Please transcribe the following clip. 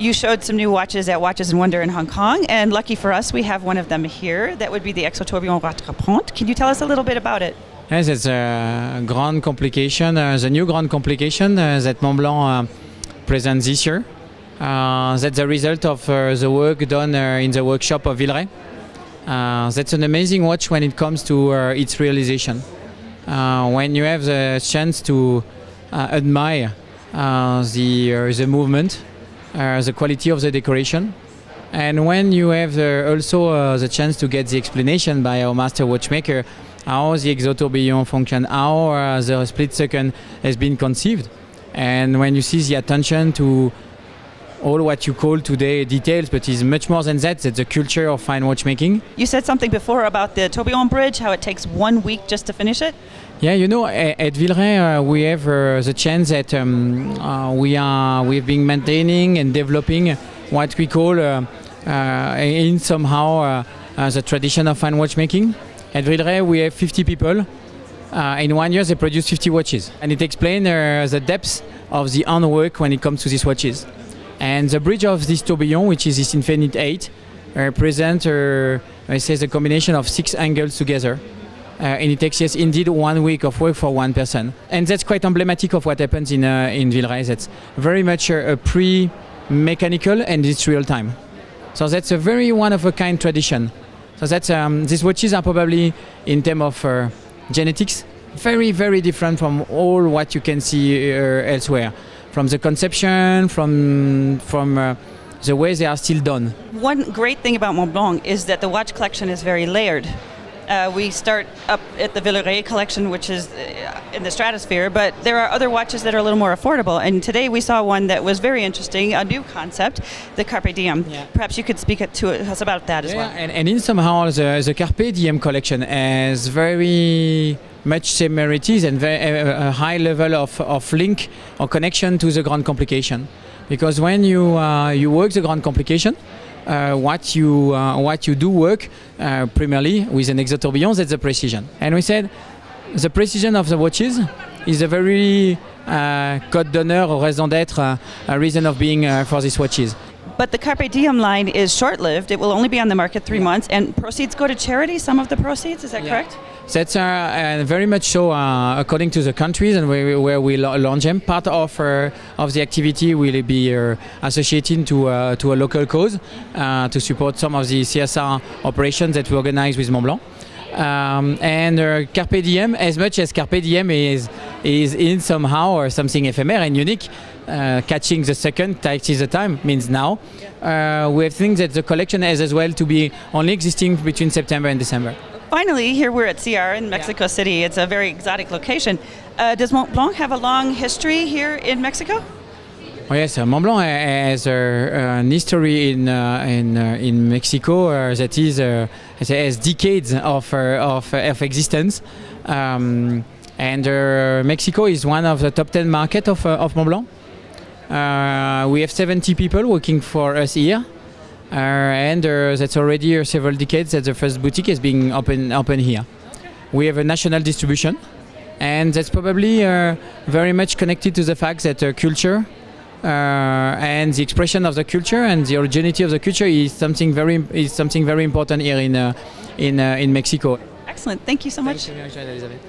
You showed some new watches at Watches and Wonder in Hong Kong, and lucky for us, we have one of them here. That would be the Exo Tourbillon Rattrapante. Can you tell us a little bit about it? Yes, it's a grand complication, the new grand complication that Montblanc presents this year. That's the result of the work done in the workshop of Villeray. That's an amazing watch when it comes to its realization. When you have the chance to admire the movement, the quality of the decoration, and when you have also the chance to get the explanation by our master watchmaker how the Exo Tourbillon function, how the split second has been conceived, and when you see the attention to all what you call today details, but is much more than that. It's the culture of fine watchmaking. You said something before about the Tourbillon bridge, how it takes 1 week just to finish it. Yeah, you know, at Villeray we have the chance that we've been maintaining and developing what we call in somehow the tradition of fine watchmaking. At Villeray we have 50 people. In 1 year they produce 50 watches, and it explains the depth of the handwork when it comes to these watches. And the bridge of this tourbillon, which is this Infinite 8, represents the combination of 6 angles together. And it takes, yes, indeed 1 week of work for one person. And that's quite emblematic of what happens in Villeray. That's very much a pre-mechanical and industrial time. So that's a very one-of-a-kind tradition. So that's these watches are probably, in terms of genetics, very, very different from all what you can see elsewhere. From the conception, from the way they are still done. One great thing about Montblanc is that the watch collection is very layered. We start up at the Villeray collection, which is in the stratosphere, but there are other watches that are a little more affordable. And today we saw one that was very interesting, a new concept, the Carpe Diem. Yeah. Perhaps you could speak to us about that as well. And in somehow the Carpe Diem collection has very much similarities and a high level of link or connection to the Grand Complication. Because when you work the Grand Complication, what you do work primarily with an Exo Tourbillon, that's the precision. And we said the precision of the watches is a very code d'honneur or raison d'être, reason of being for these watches. But the Carpe Diem line is short-lived. It will only be on the market 3 months, and proceeds go to charity, some of the proceeds, is that correct? That's very much so according to the countries and where we launch them. Part of the activity will be associated to a local cause to support some of the CSR operations that we organize with Montblanc. And Carpe Diem, as much as Carpe Diem is in somehow or something ephemeral and unique, catching the second, taxes the time, means now. We think that the collection has as well to be only existing between September and December. Finally, here we're at SIAR in Mexico City. It's a very exotic location. Does Montblanc have a long history here in Mexico? Oh yes, Montblanc has an history in Mexico that has decades of existence. And Mexico is one of the top 10 markets of Montblanc. We have 70 people working for us here. And that's already several decades that the first boutique is being open here. We have a national distribution, and that's probably very much connected to the fact that culture and the expression of the culture and the originality of the culture is something very important here in Mexico. Excellent. Thank you so much. Thank you very much, Elizabeth.